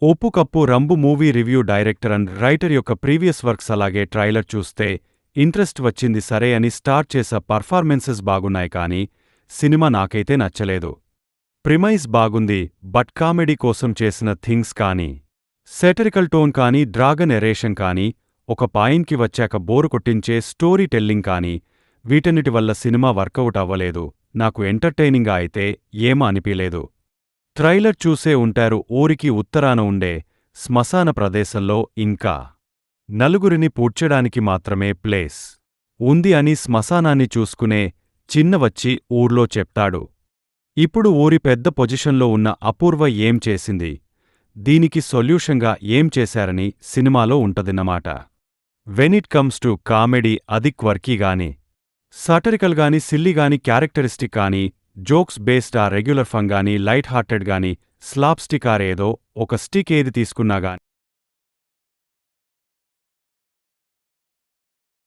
ఒప్పు కప్పు రంబు movie review director and writer యొక్క ప్రీవియస్ వర్క్స్ అలాగే ట్రైలర్ చూస్తే ఇంట్రెస్ట్ వచ్చింది సరే అని స్టార్ట్ చేసా పర్ఫార్మెన్సెస్ బాగున్నాయి కానీ సినిమా నాకైతే నచ్చలేదు. ప్రిమైస్ బాగుంది బట్ కామెడీ కోసం చేసిన థింగ్స్ కానీ సెటరికల్ టోన్ కానీ డ్రాగన్ ఎరేషన్ కానీ ఒక పాయింట్కి వచ్చాక బోరు కొట్టించే స్టోరీ టెల్లింగ్ కానీ వీటన్నిటి వల్ల సినిమా వర్కౌట్ అవ్వలేదు. నాకు ఎంటర్టైనింగ్గా అయితే ఏమా అనిపించలేదు. ట్రైలర్ చూసే ఉంటారు ఊరికి ఉత్తరాన ఉండే శ్మశాన ప్రదేశంలో ఇంకా నలుగురిని పూడ్చడానికి మాత్రమే ప్లేస్ ఉంది అని శ్మశానాన్ని చూసుకునే చిన్న వచ్చి ఊర్లో చెప్తాడు. ఇప్పుడు ఊరి పెద్ద పొజిషన్లో ఉన్న అపూర్వ ఏం చేసింది, దీనికి సొల్యూషన్గా ఏం చేశారని సినిమాలో ఉంటదిన్నమాట. When it comes to comedy అది క్వర్కీగాని సాటరికల్గాని సిల్లీగాని క్యారెక్టరిస్టిక్ కానీ జోక్స్ బేస్డ్ ఆ రెగ్యులర్ ఫన్ గానీ లైట్ హార్టెడ్ గానీ స్లాప్స్టిక్ ఆరేదో ఒక స్టిక్ ఏది తీసుకున్నాగా